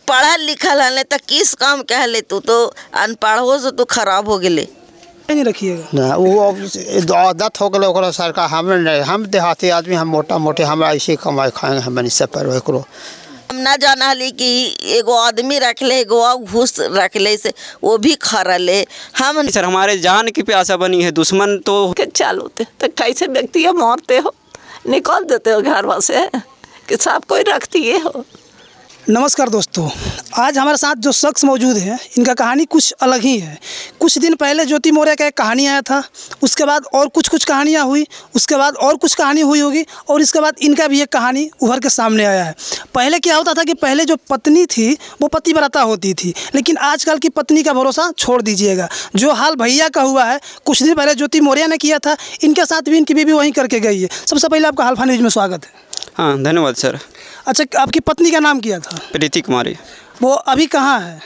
पढ़ल लिखल हले तो किस काम कह ले, तू तो अनपढ़ हो से तू खराब हो गेले। नहीं रखिएगा ना वो आदत हो गए ओकरा सरकार हमें नहीं, हम देहाती आदमी, हम मोटा मोटे हम ऐसे कमाई खाएंगे, हम नहीं सब पर करो। हम ना जाना हली कि एगो आदमी रख ले, एगो घूस रख ले से वो भी खा ले। हम सर हमारे जान की प्यासा बनी है, दुश्मन तो चालू थे तो कैसे व्यक्ति मारते हो, निकाल देते हो घर से कि सब कोई रखती है हो। नमस्कार दोस्तों, आज हमारे साथ जो शख्स मौजूद हैं इनका कहानी कुछ अलग ही है। कुछ दिन पहले ज्योति मौर्य का एक कहानी आया था, उसके बाद और कुछ कहानियाँ हुई, उसके बाद और कुछ कहानी हुई होगी, और इसके बाद इनका भी एक कहानी उभर के सामने आया है। पहले क्या होता था कि पहले जो पत्नी थी वो पतिव्रता होती थी, लेकिन आजकल की पत्नी का भरोसा छोड़ दीजिएगा। जो हाल भैया का हुआ है, कुछ दिन पहले ज्योति मौर्य ने किया था, इनके साथ भी इनकी बीवी वहीं करके गई है। सबसे पहले आपका अल्फा न्यूज़ में स्वागत है। हाँ धन्यवाद सर। अच्छा, आपकी पत्नी का नाम क्या था? प्रीति कुमारी। वो अभी कहाँ है?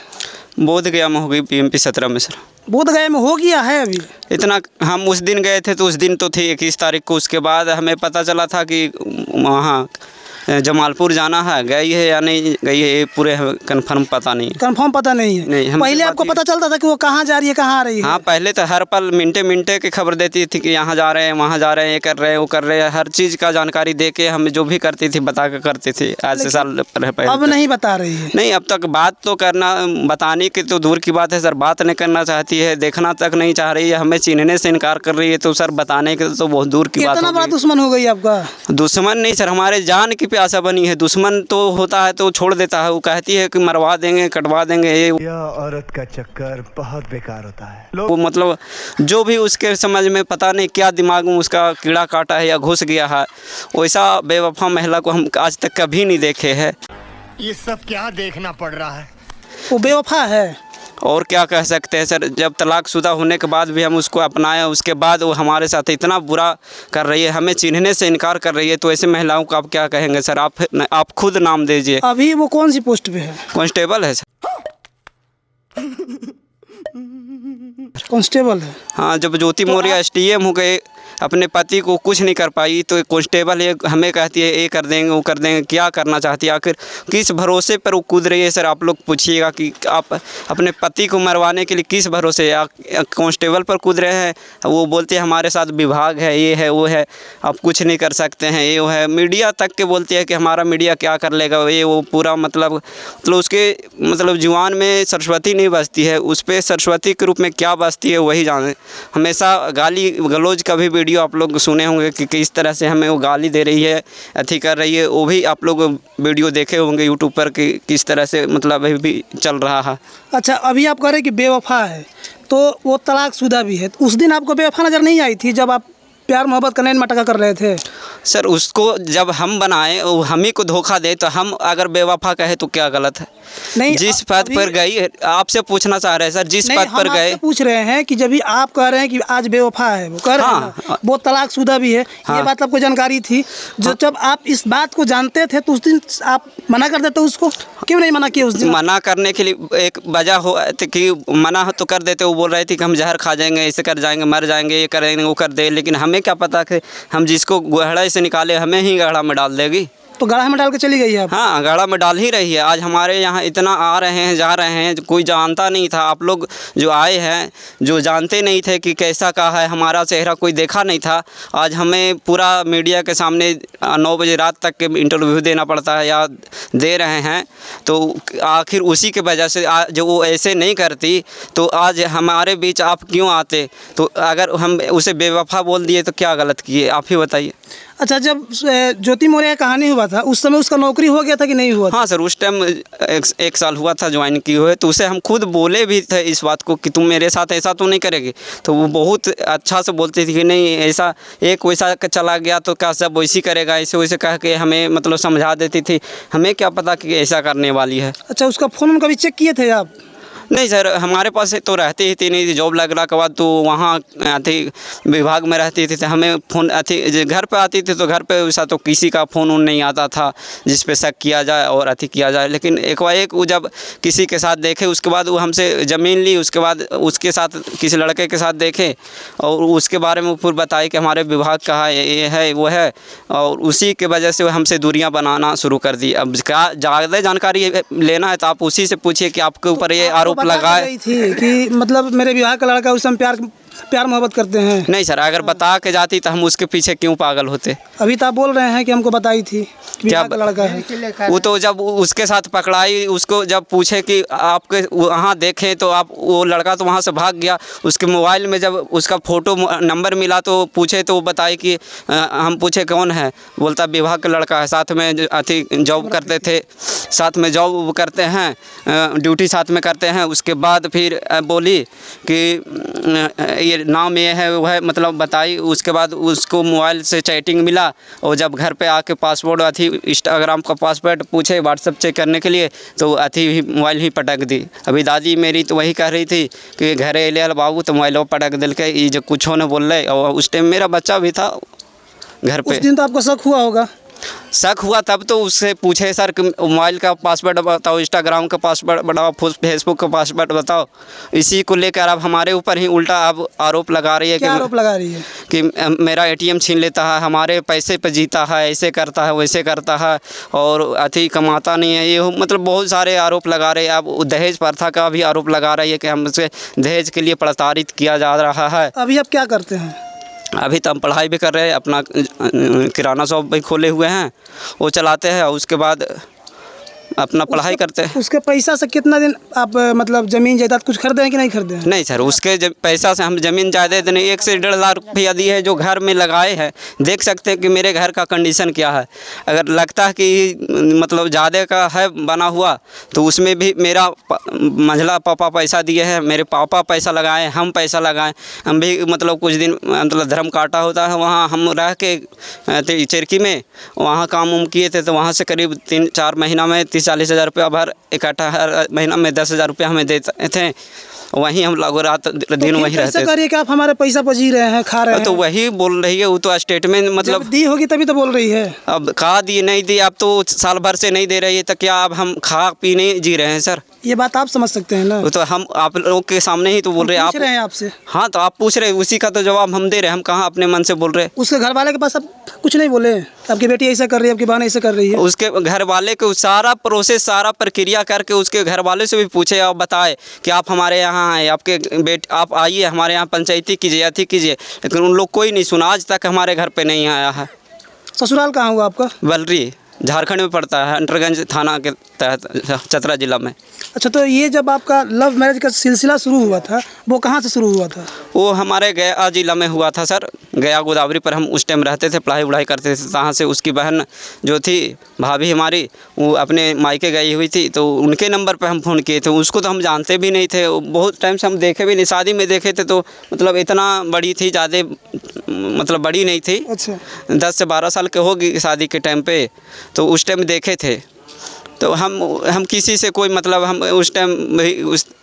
बोधगया में हो गई PMP 17 में सर। बोधगया में हो गया है अभी? इतना हम उस दिन गए थे तो उस दिन तो थी 21 तारीख को, उसके बाद हमें पता चला था कि वहाँ जमालपुर जाना है, गई है या नहीं गई है ये पूरे कंफर्म पता नहीं। कंफर्म पता नहीं है? नहीं, पहले आपको पता चलता था कि वो कहाँ जा रही है, कहाँ आ रही है? हाँ पहले तो हर पल मिनटे मिनटे की खबर देती थी कि यहाँ जा रहे हैं, वहाँ जा रहे हैं, ये कर रहे हैं, वो कर रहे हैं, हर चीज़ का जानकारी दे के हमें जो भी करती थी बता के करती थी। आज से साल पहले अब नहीं बता रही है? नहीं, अब तक बात तो करना, बताने की तो दूर की बात है सर, बात नहीं करना चाहती है, देखना तक नहीं चाह रही है, हमें चिन्हने से इनकार कर रही है, तो सर बताने की तो बहुत दूर की बात है। इतना बड़ा दुश्मन हो गई आपका? दुश्मन नहीं सर, हमारे जान की प्यासा बनी है। दुश्मन तो होता है तो छोड़ देता है, वो कहती है कि मरवा देंगे, कटवा देंगे। यह औरत का चक्कर बहुत बेकार होता है। वो मतलब जो भी उसके समझ में पता नहीं क्या दिमाग में उसका कीड़ा काटा है या घुस गया है, वैसा बेवफा महिला को हम आज तक कभी नहीं देखे हैं। ये सब क्या देखना पड़ रहा है? वो बेवफा है और क्या कह सकते हैं सर, जब तलाकशुदा होने के बाद भी हम उसको अपनाए, उसके बाद वो हमारे साथ इतना बुरा कर रही है, हमें चिन्हने से इनकार कर रही है, तो ऐसे महिलाओं को आप क्या कहेंगे सर? आप खुद नाम दीजिए। अभी वो कौन सी पोस्ट पे है? कांस्टेबल है सर। कांस्टेबल है? हाँ, जब ज्योति मौर्य STM हो गए, अपने पति को कुछ नहीं कर पाई, तो कांस्टेबल है, हमें कहती है ये कर देंगे वो कर देंगे। क्या करना चाहती है आखिर, किस भरोसे पर वो कूद रही है सर? आप लोग पूछिएगा कि आप अपने पति को मरवाने के लिए किस भरोसे कांस्टेबल पर कूद रहे हैं। वो बोलते हैं हमारे साथ विभाग है, ये है वो है, आप कुछ नहीं कर सकते हैं, ये वो है। मीडिया तक के बोलती है कि हमारा मीडिया क्या कर लेगा, ये वो पूरा मतलब उसके मतलब जुबान में सरस्वती नहीं बसती है, उस पर सरस्वती के रूप में क्या बसती है वही जाने। हमेशा गाली गलौज का भी वीडियो आप लोग सुने होंगे कि किस तरह से हमें वो गाली दे रही है, अथी कर रही है, वो भी आप लोग वीडियो देखे होंगे यूट्यूब पर कि किस तरह से मतलब अभी भी चल रहा है। अच्छा, अभी आप कह रहे हैं कि बेवफा है, तो वो तलाकशुदा भी है। उस दिन आपको बेवफा नज़र नहीं आई थी जब आप प्यार मोहब्बत का नैन मटका कर रहे थे? सर उसको जब हम बनाए, वो हम ही को धोखा दे, तो हम अगर बेवफा कहे तो क्या गलत है? नहीं, जिस पद पर गई, आपसे पूछना चाह रहे हैं सर, जिस पद पर गए। पूछ रहे हैं कि जब भी आप कह रहे हैं कि आज बेवफा है, वो कह रहे हैं ना, वो तलाकशुदा भी है, ये बात आपको जानकारी थी? जब आप इस बात को जानते थे तो उस दिन आप मना कर देते उसको? क्यों नहीं मना किया उस दिन? मना करने के लिए एक वजह हो कि मना तो कर देते। वो बोल रही थी कि हम जहर खा जाएंगे, ऐसे कर जाएंगे, मर जाएंगे, ये करेंगे वो कर दे, लेकिन हमें क्या पता कि हम जिसको गहड़ा से निकाले हमें ही गहड़ा में डाल देगी। तो गाढ़ा में डाल के चली गई है? हाँ, गाढ़ा में डाल ही रही है। आज हमारे यहाँ इतना आ रहे हैं, जा रहे हैं, कोई जानता नहीं था। आप लोग जो आए हैं, जो जानते नहीं थे कि कैसा का है, हमारा चेहरा कोई देखा नहीं था, आज हमें पूरा मीडिया के सामने 9 बजे रात तक के इंटरव्यू देना पड़ता है या दे रहे हैं। तो आखिर उसी के वजह से जो वो ऐसे नहीं करती तो आज हमारे बीच आप क्यों आते? तो अगर हम उसे बेवफा बोल दिए तो क्या गलत किए, आप ही बताइए। अच्छा, जब ज्योति मौर्य का कहानी हुआ था उस समय उसका नौकरी हो गया था कि नहीं हुआ था? हाँ सर, उस टाइम एक साल हुआ था ज्वाइन किए हुए, तो उसे हम खुद बोले भी थे इस बात को कि तुम मेरे साथ ऐसा तो नहीं करेगी। तो वो बहुत अच्छा से बोलती थी कि नहीं, ऐसा एक वैसा चला गया तो क्या सब वैसी करेगा, ऐसे वैसे कह के हमें मतलब समझा देती थी। हमें क्या पता कि ऐसा करने वाली है। अच्छा, उसका फ़ोन कभी चेक किए थे आप? नहीं सर, हमारे पास तो रहती ही थी नहीं, जॉब लगने के बाद तो वहाँ अथी विभाग में रहती थी, तो हमें फ़ोन अथी घर पे आती थी, तो घर पे वैसा तो किसी का फ़ोन उन नहीं आता था जिस पे शक किया जाए और अथी किया जाए। लेकिन एक वो जब किसी के साथ देखे, उसके बाद वो हमसे ज़मीन ली, उसके बाद उसके साथ किसी लड़के के साथ देखे और उसके बारे में फिर बताए कि हमारे विभाग का है, ये है वो है, और उसी के वजह से वो हमसे दूरियाँ बनाना शुरू कर दी। अब क्या ज़्यादा जानकारी लेना है तो आप उसी से पूछिए कि आपके ऊपर ये आरोप लगाए गई थी कि मतलब मेरे विवाह का लड़का उस समय प्यार मोहब्बत करते हैं। नहीं सर, अगर बता के जाती तो हम उसके पीछे क्यों पागल होते। अभी तो आप बोल रहे हैं कि हमको बताई थी कि क्या विवाह का लड़का है। वो तो जब उसके साथ पकड़ाई, उसको जब पूछे कि आपके वहाँ देखें तो आप वो लड़का तो वहाँ से भाग गया। उसके मोबाइल में जब उसका फ़ोटो नंबर मिला तो पूछे तो वो बताए कि हम पूछे कौन है, बोलता विभाग का लड़का है, साथ में अथी जॉब करते थे, साथ में जॉब करते हैं, ड्यूटी साथ में करते हैं। उसके बाद फिर बोली कि ये नाम ये है वो है, मतलब बताई। उसके बाद उसको मोबाइल से चैटिंग मिला और जब घर पे आके पासवर्ड अथी इंस्टाग्राम का पासवर्ड पूछे व्हाट्सएप चेक करने के लिए तो अथी ही मोबाइल ही पटक दी। अभी दादी मेरी तो वही कह रही थी कि घरे ले बाबू तो मोबाइल पटक दिल के, ये जो कुछ होने बोल रहे। और उस टाइम मेरा बच्चा भी था घर पे। उस दिन तो आपको शक हुआ होगा। शक हुआ तब तो उससे पूछे सर कि मोबाइल का पासवर्ड बताओ, इंस्टाग्राम का पासवर्ड बताओ, फेसबुक का पासवर्ड बताओ। इसी को लेकर अब हमारे ऊपर ही उल्टा अब आरोप लगा रही है। क्या आरोप लगा रही है? कि मेरा एटीएम छीन लेता है, हमारे पैसे पे जीता है, ऐसे करता है वैसे करता है और अथी कमाता नहीं है। ये मतलब बहुत सारे आरोप लगा रहे हैं। अब दहेज प्रथा का भी आरोप लगा रही है कि हमसे दहेज के लिए प्रताड़ित किया जा रहा है। अभी आप क्या करते हैं? अभी तो हम पढ़ाई भी कर रहे हैं, अपना किराना शॉप भी खोले हुए हैं, वो चलाते हैं और उसके बाद अपना पढ़ाई करते हैं। उसके पैसा से कितना दिन आप मतलब ज़मीन जायदाद कुछ खरीदे हैं कि नहीं खरीदे हैं? नहीं सर, उसके पैसा से हम ज़मीन जायदाद नहीं, 1 से 1.5 लाख रुपया दिए है जो घर में लगाए हैं। देख सकते हैं कि मेरे घर का कंडीशन क्या है। अगर लगता है कि मतलब ज़्यादा का है बना हुआ तो उसमें भी मेरा मंझला पापा पैसा दिए हैं, मेरे पापा पैसा लगाए, हम पैसा लगाएं। हम भी मतलब कुछ दिन मतलब धर्म काटा होता है, वहाँ हम रह के चिरकी में वहाँ काम उम किए थे, तो वहाँ से करीब 3-4 महीना में 30-40 हज़ार रुपया भर इकट्ठा हर महीना में 10,000 रुपया हमें देते थे। वहीं हम लोग रात दिन वहीं रहते थे। करिए कि आप हमारे पैसा पर जी रहे हैं, खा रहे हैं। तो वही बोल रही है, वो तो स्टेटमेंट मतलब दी होगी तभी तो बोल रही है। अब कहा दी नहीं दी, अब तो साल भर से नहीं दे रही है, तो क्या अब हम खा पी नहीं जी रहे हैं सर? ये बात आप समझ सकते हैं ना। वो तो हम आप लोग के सामने ही तो बोल रहे हैं। पूछ रहे हैं आपसे। हाँ तो आप पूछ रहे हैं, उसी का तो जवाब हम दे रहे हैं। हम कहाँ अपने मन से बोल रहे हैं। उसके घर वाले के पास अब कुछ नहीं बोले? आपकी बेटी ऐसा कर रही है, आपकी बहन ऐसा कर रही है? उसके घर वाले को सारा प्रोसेस, सारा प्रक्रिया करके उसके घर वाले से भी पूछे और बताए कि आप हमारे यहाँ आए, आपके आप आइए हमारे यहाँ पंचायती कीजिए, अथी कीजिए। लेकिन उन लोग कोई नहीं सुना, आज तक हमारे घर पे नहीं आया है। ससुराल कहाँ हुआ आपका? बलरी, झारखंड में पड़ता है, अंटरगंज थाना के तहत, चतरा जिला में। अच्छा, तो ये जब आपका लव मैरिज का सिलसिला शुरू हुआ था वो कहाँ से शुरू हुआ था? वो हमारे गया जिला में हुआ था सर। गया गोदावरी पर हम उस टाइम रहते थे, पढ़ाई वढ़ाई करते थे। तहाँ से उसकी बहन जो थी, भाभी हमारी, वो अपने मायके गई हुई थी, तो उनके नंबर पर हम फ़ोन किए थे। उसको तो हम जानते भी नहीं थे, बहुत टाइम से हम देखे भी नहीं। शादी में देखे थे तो मतलब इतना बड़ी थी, ज़्यादा मतलब बड़ी नहीं थी। अच्छा, 10 से 12 साल के होगी शादी के टाइम पे। तो उस टाइम देखे थे, तो हम किसी से कोई मतलब हम उस टाइम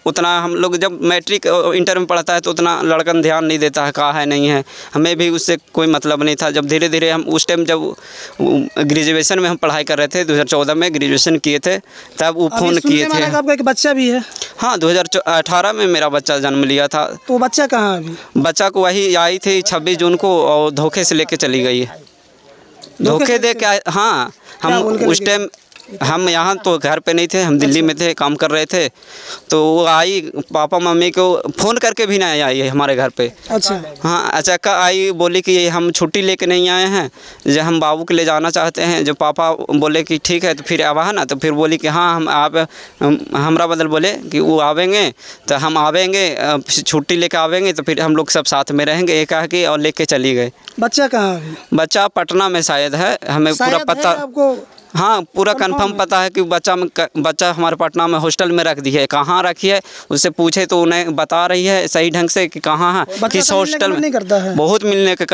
उतना हम लोग जब मैट्रिक और इंटर में पढ़ता है तो उतना लड़कन ध्यान नहीं देता है, कहाँ है नहीं है, हमें भी उससे कोई मतलब नहीं था। जब धीरे धीरे हम उस टाइम जब ग्रेजुएशन में हम पढ़ाई कर रहे थे, 2014 में ग्रेजुएशन किए थे, तब वो फ़ोन किए थे। आपका एक बच्चा भी है? हाँ, 2018 में मेरा बच्चा जन्म लिया था। तो बच्चा कहाँ अभी? बच्चा को वही आई थी 26 जून को और धोखे से लेके चली गई है। धोखे दे के हाँ, हम उस टाइम हम यहाँ तो घर पे नहीं थे, हम दिल्ली में थे, काम कर रहे थे। तो वो आई, पापा मम्मी को फ़ोन करके भी नहीं आई है हमारे घर पे। अच्छा, हाँ, अचानक आई, बोली कि हम छुट्टी लेके नहीं आए हैं, जो हम बाबू के ले जाना चाहते हैं। जो पापा बोले कि ठीक है, तो फिर आवा ना, तो फिर बोली कि हाँ हम हमरा बदल बोले कि वो आवेंगे, तो हम आवेंगे, छुट्टी लेके आवेंगे, तो फिर हम लोग सब साथ में रहेंगे, एक कह के और लेके चली गए। बच्चा कहाँ है? बच्चा पटना में शायद है, हमें पूरा पता। आपको हाँ पूरा कंफर्म पता है कि बच्चा हमारे पटना में हॉस्टल में रख दी है। कहाँ रखी है उससे पूछे तो उन्हें बता रही है सही ढंग से कि कहाँ है, किस हॉस्टल में। नहीं करता है, बहुत मिलने के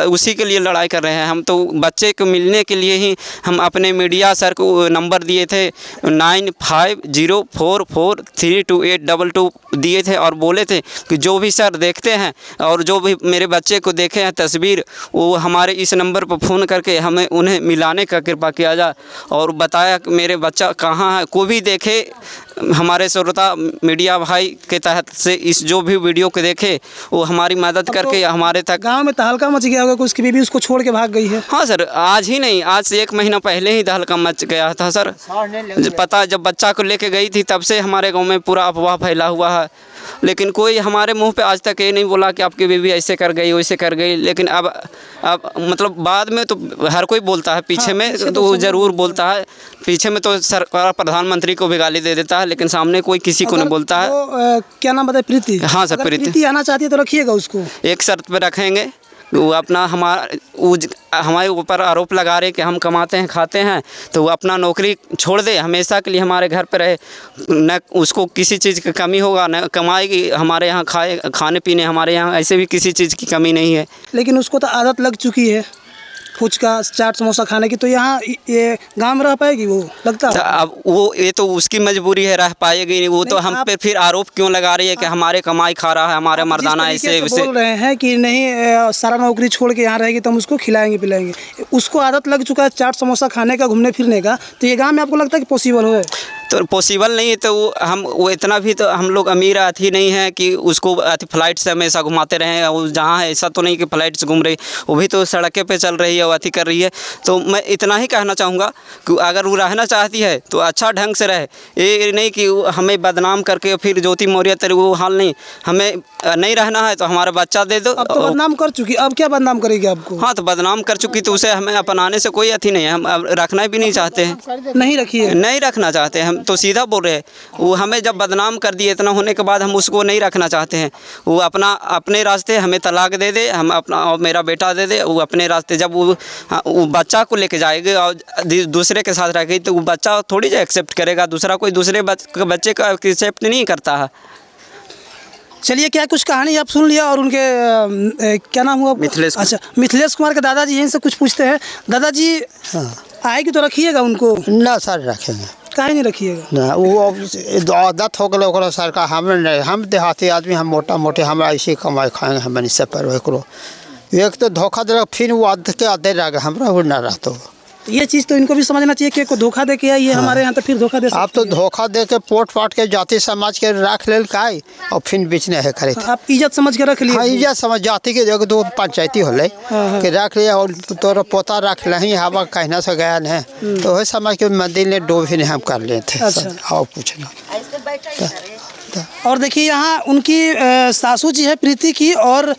उसी के लिए लड़ाई कर रहे हैं हम तो। बच्चे को मिलने के लिए ही हम अपने मीडिया सर को नंबर दिए थे 9504432822 दिए थे और बोले थे कि जो भी सर देखते हैं और जो भी मेरे बच्चे को देखे हैं तस्वीर, वो हमारे इस नंबर पर फ़ोन करके हमें उन्हें मिलाने का कृपा किया जाए। और बताया कि मेरे बच्चा कहाँ है, कोई भी देखे हमारे श्रोता मीडिया भाई के तहत से इस जो भी वीडियो को देखे वो हमारी मदद करके हमारे तक। गांव में तहलका मच गया होगा कि उसकी बीवी उसको छोड़ के भाग गई है। हाँ सर, आज ही नहीं, आज से 1 महीना पहले ही तहलका मच गया था सर। पता जब बच्चा को लेके गई थी तब से हमारे गांव में पूरा अफवाह फैला हुआ है, लेकिन कोई हमारे मुंह पे आज तक ये नहीं बोला कि आपकी बीवी ऐसे कर गई वैसे कर गई। लेकिन अब मतलब बाद में तो हर कोई बोलता है, पीछे में तो वो ज़रूर बोलता है। पीछे में तो सरकार प्रधानमंत्री को भी गाली दे देता है, लेकिन सामने कोई किसी को नहीं बोलता है। क्या नाम बताए? प्रीति। हाँ सर, प्रीति आना चाहती है तो रखिएगा उसको। एक शर्त पे रखेंगे, वो अपना हमारे ऊपर आरोप लगा रहे कि हम कमाते हैं खाते हैं, तो वो अपना नौकरी छोड़ दे, हमेशा के लिए हमारे घर पे रहे। न उसको किसी चीज़ की कमी होगा, न कमाएगी, हमारे यहाँ खाने पीने हमारे यहाँ ऐसे भी किसी चीज़ की कमी नहीं है। लेकिन उसको तो आदत लग चुकी है फुचका चाट समोसा खाने की, तो यहाँ ये गांव में रह पाएगी वो, लगता है? अब वो ये तो उसकी मजबूरी है, रह पाएगी नहीं। वो तो हम पे फिर आरोप क्यों लगा रही है कि हमारे कमाई खा रहा है, हमारे मर्दाना ऐसे बोल रहे हैं कि नहीं सारा नौकरी छोड़ के यहाँ रहेगी तो हम उसको खिलाएंगे पिलाएंगे। उसको आदत लग चुका है चाट समोसा खाने का, घूमने फिरने का, तो ये गाँव में आपको लगता है कि पॉसिबल हो? तो पॉसिबल नहीं है। तो वो इतना भी तो हम लोग अमीर अथी नहीं है कि उसको फ्लाइट से हमेशा घुमाते रहें। वो जहाँ है ऐसा तो नहीं कि फ्लाइट से घूम रही, वो भी तो सड़कें पे चल रही है, वो अथी कर रही है। तो मैं इतना ही कहना चाहूँगा कि अगर वो रहना चाहती है तो अच्छा ढंग से रहे, ये नहीं कि हमें बदनाम करके फिर ज्योति मौर्य तेरे वो हाल नहीं। हमें नहीं रहना है तो हमारा बच्चा दे दो। अब तो बदनाम कर चुकी, अब क्या बदनाम करेगी आपको? हाँ, तो बदनाम कर चुकी तो उसे हमें अपनाने से कोई अथी नहीं है। हम अब रखना भी नहीं चाहते हैं। नहीं रखिए, नहीं रखना चाहते हैं हम तो सीधा बोल रहे हैं। वो हमें जब बदनाम कर दिए, इतना होने के बाद हम उसको नहीं रखना चाहते हैं। वो अपने रास्ते हमें तलाक दे दे, हम अपना और मेरा बेटा दे दे, वो अपने रास्ते। जब वो बच्चा को लेके जाएगी और दूसरे के साथ रहेगी तो वो बच्चा थोड़ी जो एक्सेप्ट करेगा, दूसरा कोई दूसरे बच्चे का एक्सेप्ट नहीं करता है। चलिए, क्या कुछ कहानी आप सुन लिया। और उनके क्या नाम हुआ? मिथिलेश। अच्छा, मिथिलेश कुमार के दादाजी हैं, से कुछ पूछते हैं। दादाजी आएगी तो रखिएगा उनको? ना सर, रखेंगे। काहे नहीं रखिएगा? ना, वो आदत हो गया ओकरा सर का। हमें नहीं, हम देहाती आदमी, हम मोटा मोटे, हमरा ऐसे कमाई खाएंगे, हम इससे पर एक तो धोखा दे, फिर वो आदत के आदे रह गए, हमरा वो ना रहता। ये चीज़ तो इनको भी समझना चाहिए कि को धोखा दे के आई है हमारे यहाँ, तो फिर धोखा दे। आप तो धोखा दे के पोट पाट के जाति समाज के रख ले काई और फिर बेचने है करे। आप इज्जत समझ के रख लिए? हाँ, इज्जत समझ जाति के जगह तो पंचायती होले कि रख लिया और तोरा पोता रख लही, हवा कहना से गया है तो वही समझ के मंदिर ने डोब ही हम कर लिए थे। अच्छा। और पूछना। और देखिए यहाँ उनकी सासू जी है प्रीति की, और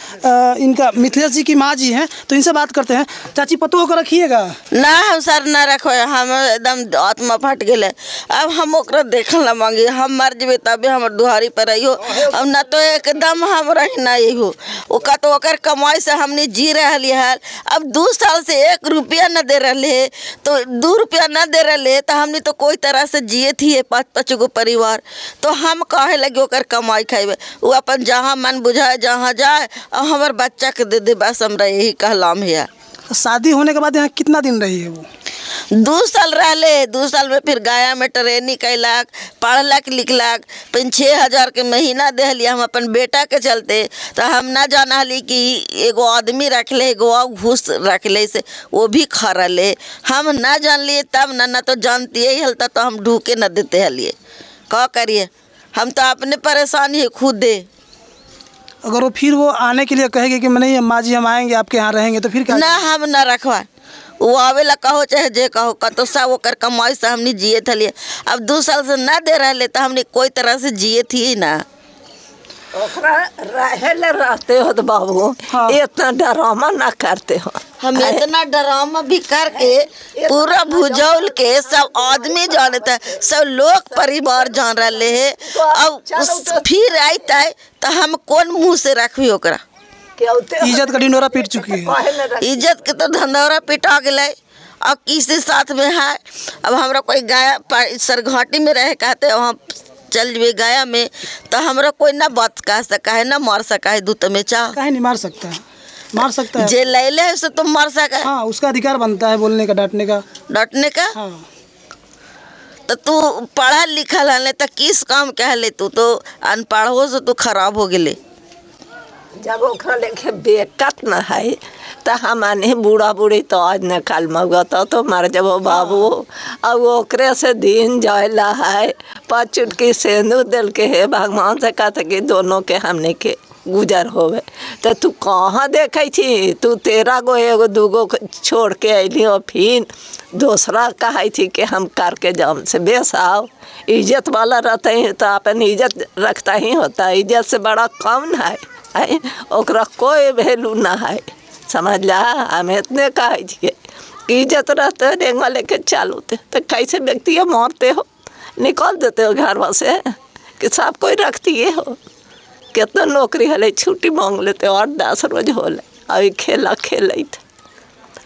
इनका मिथिलेश जी की माँ जी हैं, तो इनसे बात करते हैं। चाची, पतो को रखिएगा? ना हम सर ना रखो, हम एकदम आत्मा फट गए। अब हम ओकरा देखल ना मांगे, हम मर जेबे तबे हमर दुहारी पर रहियो। अब ना तो एकदम हम रही ना हो ओका, तो ओकर कमाई से हमने जी रही है। अब 2 साल से 1 रुपया न दे रहे, तो 2 रुपया न दे रहे, तो हमने तो कोई तरह से जिए थी 5-5 गो परिवार। तो हम कहे लगे ओकर कमाई खाइबे, वो अपन जहाँ मन बुझाए जहाँ जाए और हमार बच्चा के दे दे, बस हमरा यही कहलाम है। शादी होने के बाद यहाँ कितना दिन रही है वो? 2 साल रहले। 2 साल में फिर गया में ट्रेनिंग कैलक, पढ़लक लिखलक, 5-6 हज़ार के महीना दे हम अपन बेटा के चलते। तो हम ना जाना हली कि एगो आदमी रख ले, एगो घूस रख ले, से वो भी खा रहे। हम ना जान लिए तब ना तो जानती ही हलता तो हम ढूके न देते हलिए। क्या करिए, हम तो अपने परेशानी है खुद दे। अगर वो फिर वो आने के लिए कहेगी कि नहीं माँ जी हम आएंगे आपके यहाँ रहेंगे, तो फिर क्या? ना, हम ना रखवा। वो आवेला कहो चाहे जे कहो, कतो सा ओकर कमाई से हमने जिए थलिए। अब 2 साल से ना दे रहे तो हमने कोई तरह से जिए थी ना। रहते हो तो बाबू, हाँ। इतना ड्रामा ना करते हो। हम इतना ड्रामा भी करके पूरा भुजौल के सब आदमी जानता है, सब लोग परिवार जान रहे है। अब फिर आते तो हम कौन मुँह से रखी ओकरा? इज्जत का ढिंडोरा पीट चुकी है। इज्जत के तो धंधौरा पिटा गए। अब किसी साथ में है। अब हमरा कोई गाया सरघाटी में रहे कहते वहाँ चल जबे गाया में, तो हमरा कोई ना बात कह सका है ना मार सका है। दूत में चाह काहे नहीं मार सकता है, मार सकता है। जे ले ले से तुम मार सका है। हाँ, उसका अधिकार बनता है बोलने का, डांटने का। हाँ। तो तू पढ़ा लिखा है तो किस काम कह ले, तू तो अनपढ़ हो से तू खराब हो गए। जब ओकरा लेके बेकत न है तो हमारे बूढ़ा बूढ़ी तो आज न कल मऊगा तो मर जब बाबू। अब ओकरे से दिन जायला है, 5 चुटकी सेंदूर दिल के है भगवान से कहते कि दोनों के हमने के गुजर होवे। तो तू कहाँ देखे थी? तू 13 गो एगो दूगो छोड़ के अली और फिर दूसरा कहे थी कि हम करके जाम से बेसाओ। इज्जत वाला रहते हैं तो अपन इज्जत रखता ही होता है। इज्जत से बड़ा कौन है? ओकरा कोई वैल्यू ना है, समझ ला। हम इतने कहे कि इज्जत रहते रेंगा लेके चालूते तो कैसे व्यक्ति मारते हो, निकाल देते हो घर से कि सब कोई रखती है हो। कितना नौकरी हले छुट्टी मांग लेते 8-10 रोज होले। अभी खेला खेल थे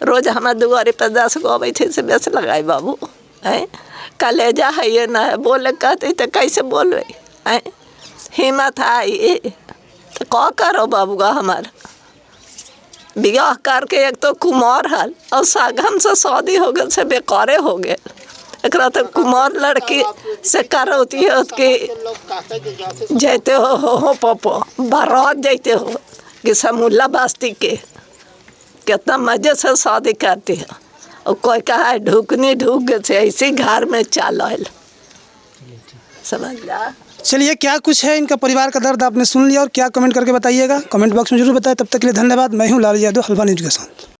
रोज हमारे दुआरे पर 10 गो अबे थे से बेस लगाए बाबू है। कलेजा है ये ना है बोले कहते तो कैसे बोलवे है? हिम्मत है तो क्या करो बाबूगा हमारा बियाह करके एक तो कुमार हल और सागम से शादी हो गए से बेकारे हो गए। एक तो कुमार लड़की से करौती हो कि जाते हो पपो बारात जाते हो कि समूला बस्ती के कितना मजे से शादी करती है। और कोई कहा ढुकनी ढुक गए से ऐसे घर में चाल समझ ला। चलिए, क्या कुछ है इनका परिवार का दर्द आपने सुन लिया और क्या कमेंट करके बताइएगा, कमेंट बॉक्स में जरूर बताएं। तब तक के लिए धन्यवाद। मैं हूँ लाल यादव, हलवा न्यूज़ के साथ।